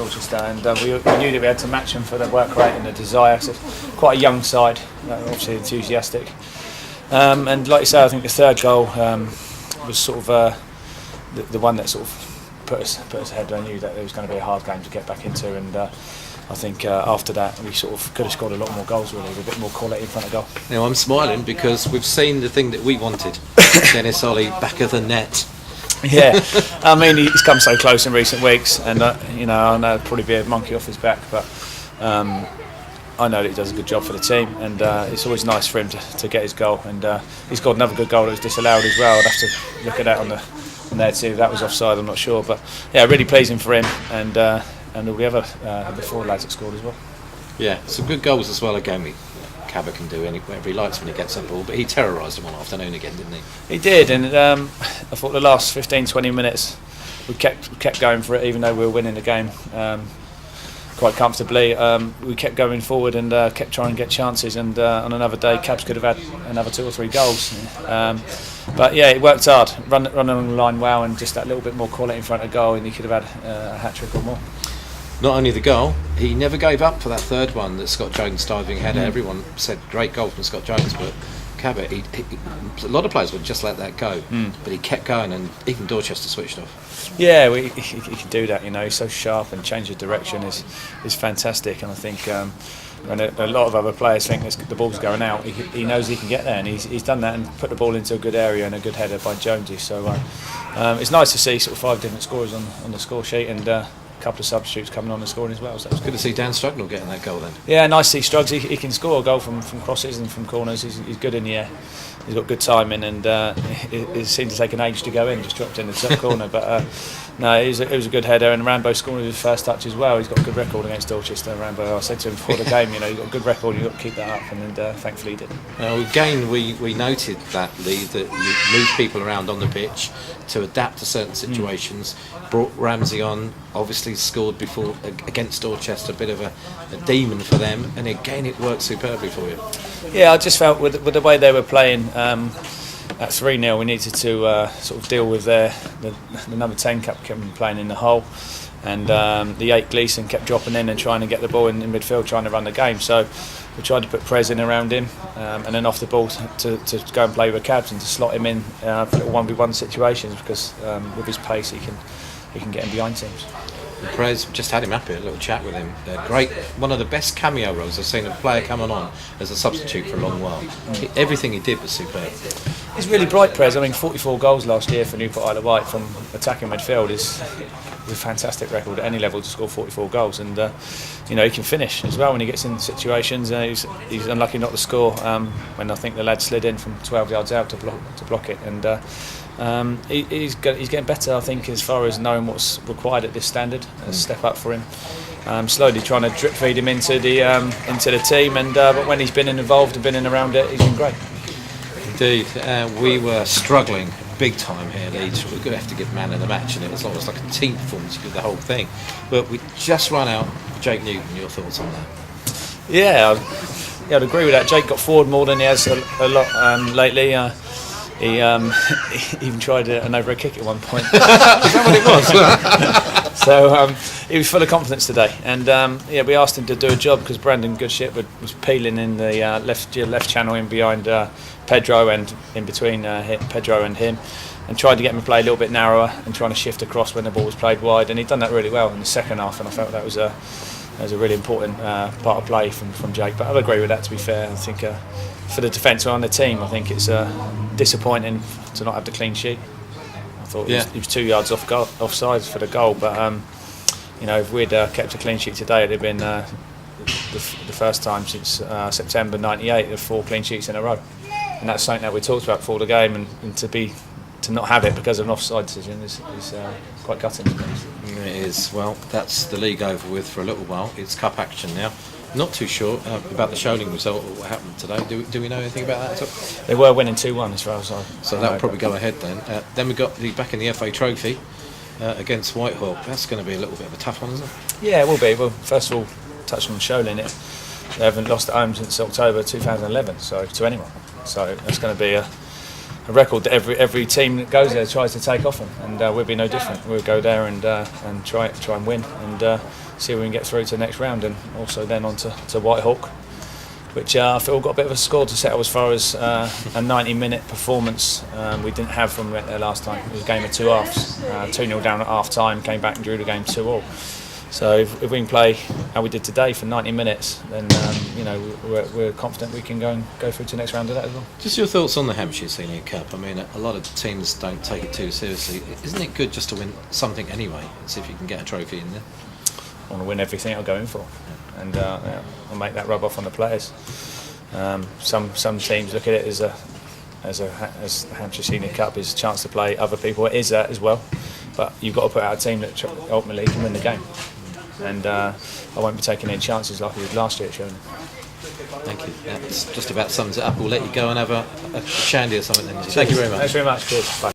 Dorchester, and we knew that we had to match them for the work rate and the desire. So quite a young side, obviously enthusiastic. And like you say, I think the third goal was sort of the one that sort of put us ahead. I knew that it was going to be a hard game to get back into, and I think after that we sort of could have scored a lot more goals, really, with a bit more quality in front of goal. Now I'm smiling because we've seen the thing that we wanted. Dennis Ollie, back of the net. Yeah, I mean, he's come so close in recent weeks, and I know it'd probably be a monkey off his back, but I know that he does a good job for the team, and it's always nice for him to get his goal, and he's got another good goal that was disallowed as well. I'd have to look at that on there too. That was offside, I'm not sure, but yeah, really pleasing for him, and all the other the four lads that scored as well. Yeah, some good goals as well again. Cabot can do whatever he likes when he gets a ball, but he terrorised them one afternoon again, didn't he? He did, and I thought the last 15-20 minutes we kept going for it, even though we were winning the game quite comfortably. We kept going forward and kept trying to get chances, and on another day Cabs could have had another 2 or 3 goals. But yeah, it worked hard, run along the line well, and just that little bit more quality in front of goal, and he could have had a hat-trick or more. Not only the goal, he never gave up for that third one, that Scott Jones diving header. Everyone said great goal from Scott Jones, but Cabot, a lot of players would just let that go, but he kept going, and even Dorchester switched off. Yeah, he can do that. He's so sharp, and change of direction is fantastic. And I think when a lot of other players think the ball's going out, he knows he can get there, and he's done that and put the ball into a good area, and a good header by Jonesy. So it's nice to see sort of 5 different scorers on the score sheet, and a couple of substitutes coming on and scoring as well. So it's good to see Dan Strugnall getting that goal then. Yeah, nice to see Struggs. He can score a goal from crosses and from corners. He's good in the air. He's got good timing, and it seemed to take an age to go in. Just dropped in the top corner, but no, it was a good header. And Rambo scored his first touch as well. He's got a good record against Dorchester. Rambo, I said to him before the game, you've got a good record. You've got to keep that up, and thankfully he did. Again, we noted that, Lee, that you move people around on the pitch to adapt to certain situations. Brought Ramsey on, obviously scored before against Dorchester, a bit of a demon for them, and again it worked superbly for you. Yeah, I just felt with the way they were playing at 3-0, we needed to sort of deal with the number 10 kept playing in the hole, and the 8 Gleeson kept dropping in and trying to get the ball in midfield, trying to run the game. So we tried to put Prez in around him, and then off the ball to go and play with Cabs and to slot him in for little 1v1 situations, because with his pace he can get in behind teams. Prez, just had him up here, a little chat with him. Great, one of the best cameo roles I've seen a player coming on as a substitute for a long while. Everything he did was superb. He's really bright, Prez. I mean, 44 goals last year for Newport Isle of Wight from attacking midfield is a fantastic record at any level to score 44 goals, and he can finish as well when he gets in situations. He's unlucky not to score when I think the lad slid in from 12 yards out to block it, and he's getting better, I think, as far as knowing what's required at this standard. A step up for him. Slowly trying to drip feed him into the team, and but when he's been involved and been in around it, he's been great. Indeed, we were struggling big time here, Leeds. We're going to have to give man of the match, and it was almost like a team performance with the whole thing. But we just run out. Jake Newton, your thoughts on that? Yeah, I'd agree with that. Jake got forward more than he has a lot lately. He even tried an overhead kick at one point. Is that what it was? So he was full of confidence today, and we asked him to do a job because Brandon Goodship was peeling in the left channel in behind Pedro and in between Pedro and him, and tried to get him to play a little bit narrower and trying to shift across when the ball was played wide, and he'd done that really well in the second half, and I felt that was a really important part of play from Jake. But I'd agree with that, to be fair. I think for the defence on the team, I think it's disappointing to not have the clean sheet. I thought he was 2 yards offside for the goal, but if we'd kept a clean sheet today, it'd have been the first time since September '98 of 4 clean sheets in a row, and that's something that we talked about before the game, and to not have it because of an offside decision is quite gutting. It is. Well, that's the league over with for a little while. It's cup action now. Not too sure about the Sholing result or what happened today. Do we know anything about that at all? They were winning 2-1 as far as I So that'll probably go ahead then. Then we got back in the FA Trophy against Whitehall. That's going to be a little bit of a tough one, isn't it? Yeah, it will be. Well, first of all, touching on Sholing, they haven't lost at home since October 2011, so to anyone. So that's going to be a record that every team that goes there tries to take off them, and we'll be no different. We'll go there and try and win, and see if we can get through to the next round, and also then on to Whitehawk, which I feel got a bit of a score to settle as far as a 90-minute performance we didn't have from there last time. It was a game of two halves, 2-0 down at half time, came back and drew the game 2-2. So if we can play how we did today for 90 minutes, then we're confident we can go through to the next round of that as well. Just your thoughts on the Hampshire Senior Cup. I mean, a lot of teams don't take it too seriously. Isn't it good just to win something anyway, and see if you can get a trophy in there? I want to win everything I'll go in for, and I'll make that rub off on the players. Some teams look at it as the Hampshire Senior Cup is a chance to play other people. It is that as well, but you've got to put out a team that ultimately can win the game. And I won't be taking any chances like we did last year at Sheffield. Thank you. That just about sums it up. We'll let you go and have a shandy or something then. Thank you very much. Thanks very much. Cheers. Bye.